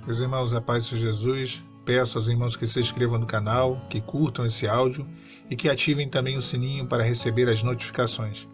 Meus irmãos, a paz de Jesus, peço aos irmãos que se inscrevam no canal, que curtam esse áudio e que ativem também o sininho para receber as notificações.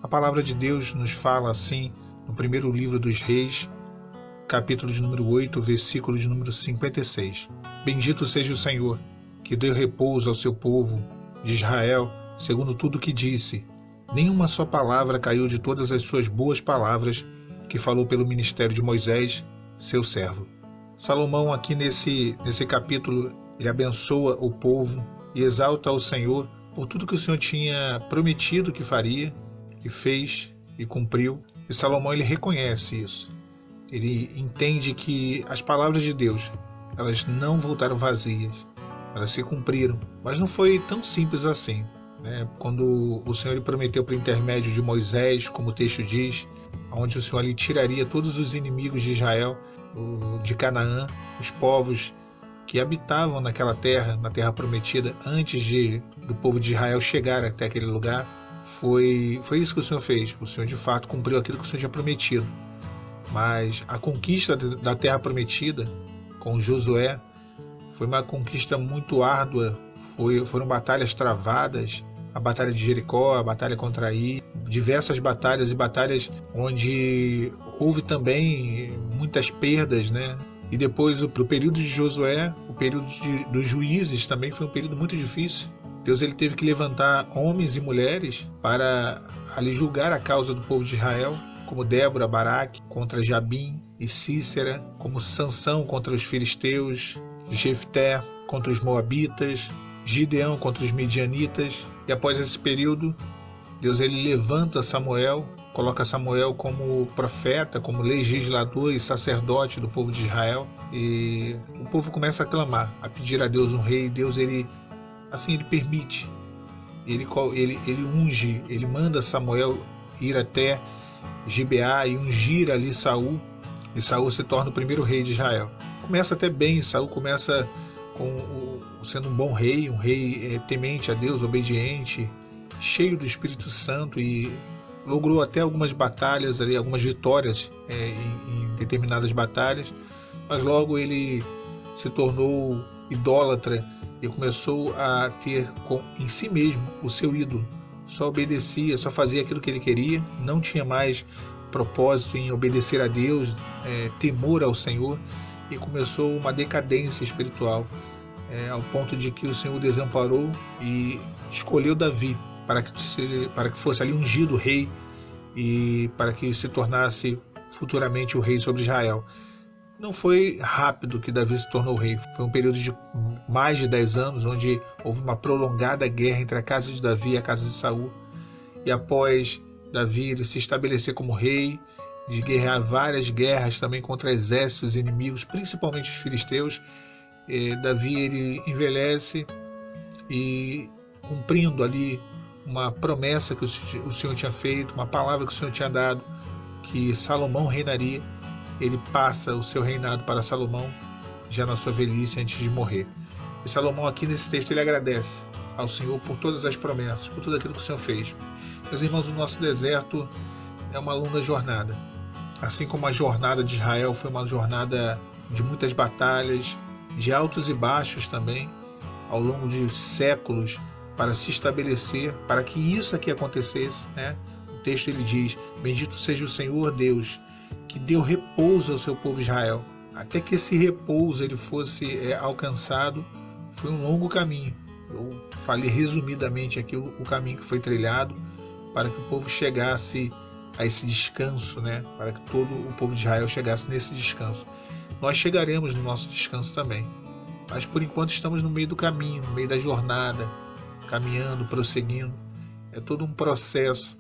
A palavra de Deus nos fala assim no primeiro livro dos Reis, capítulo de número 8, versículo de número 56. Bendito seja o Senhor, que deu repouso ao seu povo de Israel, segundo tudo o que disse. Nenhuma só palavra caiu de todas as suas boas palavras que falou pelo ministério de Moisés, seu servo. Salomão aqui nesse capítulo, ele abençoa o povo e exalta ao Senhor por tudo que o Senhor tinha prometido que faria, que fez e cumpriu. E Salomão ele reconhece isso. Ele entende que as palavras de Deus, elas não voltaram vazias, elas se cumpriram. Mas não foi tão simples assim, né? Quando o Senhor ele prometeu por intermédio de Moisés, como o texto diz, onde o Senhor lhe tiraria todos os inimigos de Israel, de Canaã, os povos que habitavam naquela terra, na terra prometida, antes do povo de Israel chegar até aquele lugar. Foi isso que o Senhor fez. O Senhor de fato cumpriu aquilo que o Senhor tinha prometido. Mas a conquista da terra prometida com Josué foi uma conquista muito árdua. Foram batalhas travadas, a batalha de Jericó, a batalha contra Ai, diversas batalhas e batalhas onde houve também muitas perdas, né? E depois o período de Josué, o período dos juízes também foi um período muito difícil. Deus ele teve que levantar homens e mulheres para ali julgar a causa do povo de Israel, como Débora, Baraque contra Jabim e Cícera, como Sansão contra os filisteus, Jefté contra os moabitas, Gideão contra os midianitas. E após esse período, Deus ele levanta Samuel, coloca Samuel como profeta, como legislador e sacerdote do povo de Israel. E o povo começa a clamar, a pedir a Deus um rei. Deus ele permite. Ele unge, ele manda Samuel ir até Gibeá e ungir ali Saul. E Saul se torna o primeiro rei de Israel. Começa até bem, Saul começa sendo um bom rei, um rei temente a Deus, obediente, cheio do Espírito Santo, e logrou até algumas batalhas, ali, algumas vitórias em determinadas batalhas, mas logo ele se tornou idólatra e começou a ter em si mesmo o seu ídolo. Só obedecia, só fazia aquilo que ele queria, não tinha mais propósito em obedecer a Deus, temor ao Senhor, e começou uma decadência espiritual, ao ponto de que o Senhor o desamparou e escolheu Davi para que fosse ali ungido rei e para que se tornasse futuramente o rei sobre Israel. Não foi rápido que Davi se tornou rei, foi um período de mais de 10 anos, onde houve uma prolongada guerra entre a casa de Davi e a casa de Saul. E após Davi ele se estabelecer como rei, de guerrear várias guerras também contra exércitos inimigos, principalmente os filisteus, Davi ele envelhece e, cumprindo ali uma promessa que o Senhor tinha feito, uma palavra que o Senhor tinha dado, que Salomão reinaria, ele passa o seu reinado para Salomão já na sua velhice, antes de morrer. E Salomão aqui nesse texto ele agradece ao Senhor por todas as promessas, por tudo aquilo que o Senhor fez. Meus irmãos, o nosso deserto é uma longa jornada. Assim como a jornada de Israel foi uma jornada de muitas batalhas, de altos e baixos também, ao longo de séculos, para se estabelecer, para que isso aqui acontecesse, né? O texto ele diz: bendito seja o Senhor Deus, que deu repouso ao seu povo Israel. Até que esse repouso ele fosse alcançado, foi um longo caminho. Eu falei resumidamente aqui o caminho que foi trilhado para que o povo chegasse a esse descanso, né? Para que todo o povo de Israel chegasse nesse descanso. Nós chegaremos no nosso descanso também, mas por enquanto estamos no meio do caminho, no meio da jornada, caminhando, prosseguindo. É todo um processo,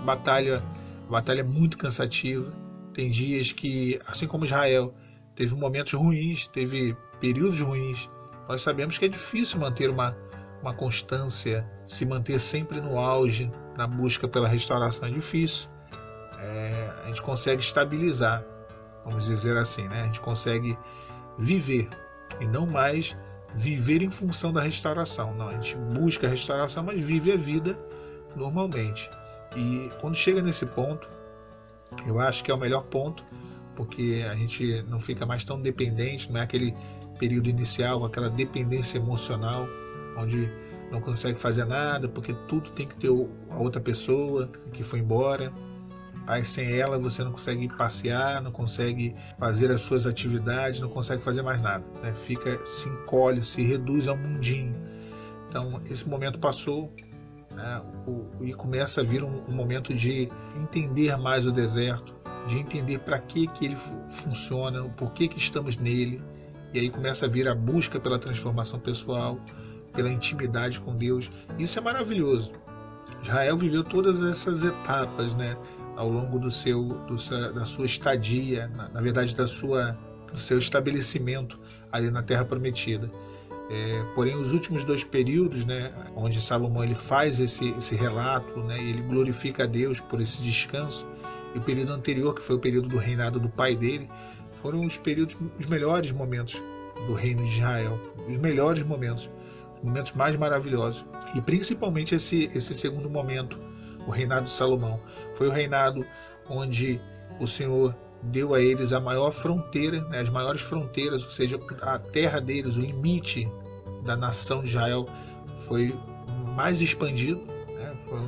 batalha muito cansativa. Tem dias que, assim como Israel, teve momentos ruins, teve períodos ruins. Nós sabemos que é difícil manter uma constância, se manter sempre no auge, na busca pela restauração é difícil. A gente consegue estabilizar, vamos dizer assim, né? A gente consegue viver e não mais viver em função da restauração. Não, a gente busca a restauração, mas vive a vida normalmente. E quando chega nesse ponto, eu acho que é o melhor ponto, porque a gente não fica mais tão dependente, não é aquele período inicial, aquela dependência emocional, onde não consegue fazer nada, porque tudo tem que ter a outra pessoa que foi embora. Aí sem ela você não consegue passear, não consegue fazer as suas atividades, não consegue fazer mais nada, né? Se encolhe, se reduz ao mundinho. Então esse momento passou, né? E começa a vir um momento de entender mais o deserto, de entender para que ele funciona, o porquê que estamos nele. E aí começa a vir a busca pela transformação pessoal, pela intimidade com Deus. Isso é maravilhoso. Israel viveu todas essas etapas, né, ao longo da sua estadia, na verdade do seu estabelecimento ali na Terra Prometida. Porém, os últimos 2 períodos, né, onde Salomão ele faz esse relato, né, e ele glorifica a Deus por esse descanso, e o período anterior, que foi o período do reinado do pai dele, foram os melhores momentos do reino de Israel, os melhores momentos mais maravilhosos. E principalmente esse segundo momento, o reinado de Salomão. Foi o reinado onde o Senhor deu a eles a maior fronteira, né, as maiores fronteiras, ou seja, a terra deles, o limite da nação de Israel foi mais expandido, né, foi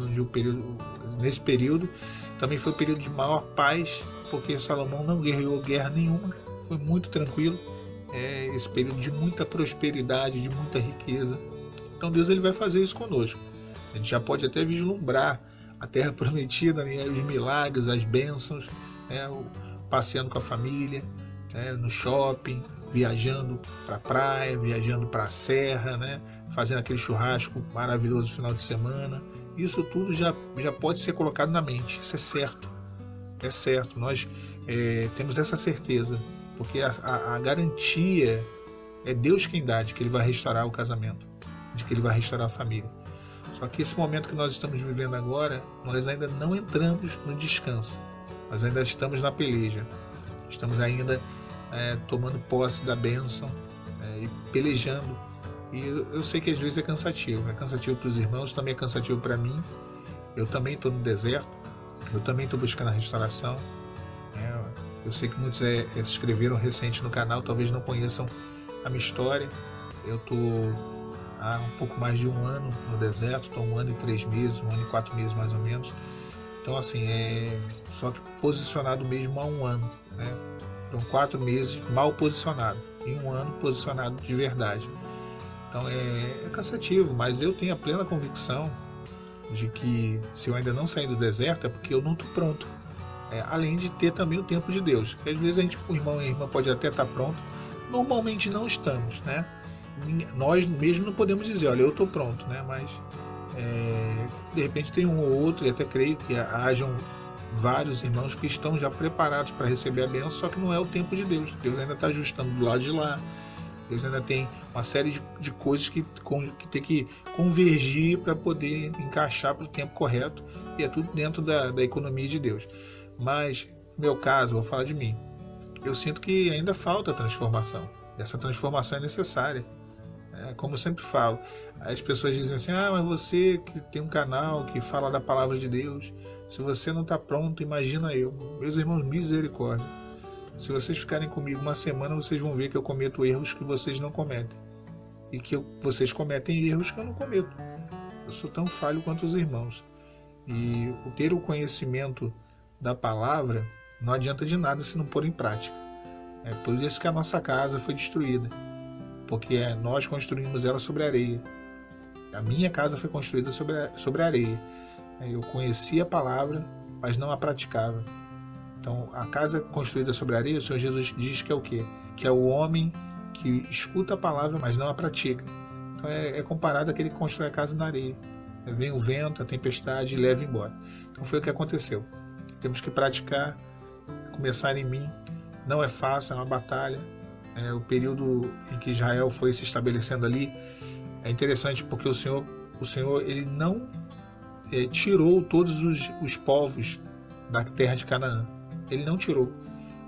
nesse período também foi o período de maior paz, porque Salomão não guerreou guerra nenhuma, foi muito tranquilo. Esse período de muita prosperidade, de muita riqueza. Então Deus ele vai fazer isso conosco. A gente já pode até vislumbrar a terra prometida, né, os milagres, as bênçãos, né, passeando com a família, né, no shopping, viajando para a praia, viajando para a serra, né, fazendo aquele churrasco maravilhoso no final de semana. Isso tudo já pode ser colocado na mente. Isso é certo. É certo. Nós temos essa certeza, porque a garantia é Deus quem dá de que Ele vai restaurar o casamento, de que Ele vai restaurar a família. Só que esse momento que nós estamos vivendo agora, nós ainda não entramos no descanso. Nós ainda estamos na peleja. Estamos ainda tomando posse da bênção e pelejando. E eu sei que às vezes é cansativo para os irmãos, também é cansativo para mim. Eu também estou no deserto, eu também estou buscando a restauração. Eu sei que muitos se inscreveram recente no canal, talvez não conheçam a minha história. Eu estou há um pouco mais de 1 ano no deserto, estou 1 ano e 3 meses, 1 ano e 4 meses mais ou menos. Então assim, só que posicionado mesmo há 1 ano, né? Foram 4 meses mal posicionado e 1 ano posicionado de verdade. Então é cansativo, mas eu tenho a plena convicção de que se eu ainda não sair do deserto é porque eu não estou pronto. Além de ter também o tempo de Deus. Às vezes o irmão e a irmã pode até estar pronto, normalmente não estamos, né? Nós mesmo não podemos dizer, olha, eu estou pronto, né? Mas de repente tem um ou outro, e até creio que hajam vários irmãos que estão já preparados para receber a bênção, só que não é o tempo de Deus. Deus ainda está ajustando do lado de lá. Deus ainda tem uma série de coisas que tem que convergir para poder encaixar para o tempo correto, e é tudo dentro da economia de Deus. Mas, no meu caso, vou falar de mim, eu sinto que ainda falta transformação. Essa transformação é necessária. Como eu sempre falo, as pessoas dizem assim, mas você que tem um canal que fala da palavra de Deus, se você não está pronto, imagina eu. Meus irmãos, misericórdia. Se vocês ficarem comigo 1 semana, vocês vão ver que eu cometo erros que vocês não cometem. E que vocês cometem erros que eu não cometo. Eu sou tão falho quanto os irmãos. E ter o conhecimento da palavra não adianta de nada se não pôr em prática. É por isso que a nossa casa foi destruída. Porque nós construímos ela sobre areia. A minha casa foi construída sobre areia. Eu conhecia a palavra, mas não a praticava. Então, a casa construída sobre areia, o Senhor Jesus diz que é o quê? Que é o homem que escuta a palavra, mas não a pratica. Então, é comparado àquele que constrói a casa na areia. Vem o vento, a tempestade e leva embora. Então, foi o que aconteceu. Temos que praticar, começar em mim. Não é fácil, é uma batalha. O período em que Israel foi se estabelecendo ali é interessante porque o Senhor ele não tirou todos os povos da terra de Canaã. Ele não tirou.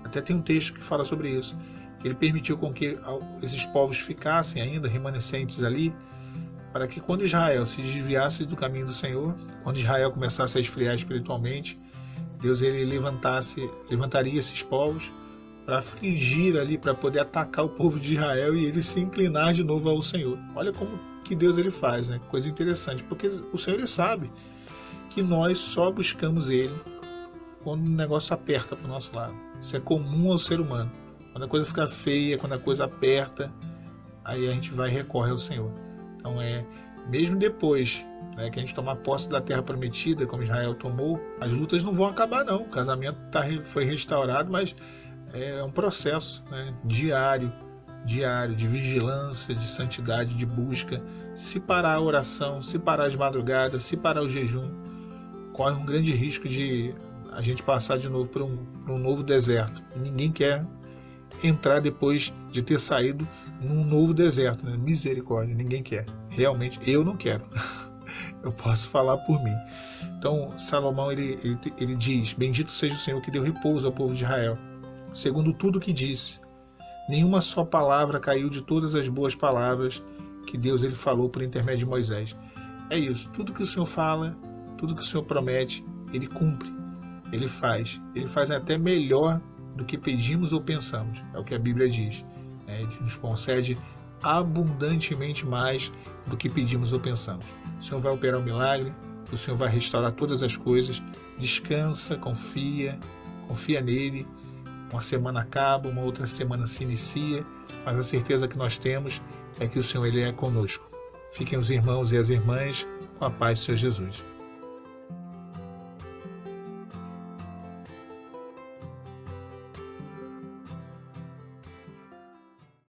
Até tem um texto que fala sobre isso, que ele permitiu com que esses povos ficassem ainda remanescentes ali, para que quando Israel se desviasse do caminho do Senhor, quando Israel começasse a esfriar espiritualmente, Deus ele levantaria esses povos para afligir ali, para poder atacar o povo de Israel e ele se inclinar de novo ao Senhor. Olha como que Deus ele faz, né? Coisa interessante, porque o Senhor ele sabe que nós só buscamos Ele quando o negócio aperta para o nosso lado. Isso é comum ao ser humano. Quando a coisa fica feia, quando a coisa aperta, aí a gente vai e recorre ao Senhor. Então mesmo depois, né, que a gente tomar posse da terra prometida, como Israel tomou, as lutas não vão acabar não. O casamento foi restaurado, mas é um processo, né, diário, de vigilância, de santidade, de busca. Se parar a oração, se parar as madrugadas, se parar o jejum, corre um grande risco de a gente passar de novo por um novo deserto. E ninguém quer entrar depois de ter saído num novo deserto, né? Misericórdia, ninguém quer. Realmente, eu não quero. Eu posso falar por mim. Então, Salomão, ele diz: bendito seja o Senhor que deu repouso ao povo de Israel, segundo tudo que disse. Nenhuma só palavra caiu de todas as boas palavras que Deus ele falou por intermédio de Moisés. É isso, tudo que o Senhor fala, tudo que o Senhor promete, Ele cumpre, Ele faz até melhor do que pedimos ou pensamos, é o que a Bíblia diz. Ele nos concede abundantemente mais do que pedimos ou pensamos. O Senhor vai operar um milagre, o Senhor vai restaurar todas as coisas. Descansa, confia nele. Uma semana acaba, uma outra semana se inicia, mas a certeza que nós temos é que o Senhor ele é conosco. Fiquem os irmãos e as irmãs com a paz do Senhor Jesus.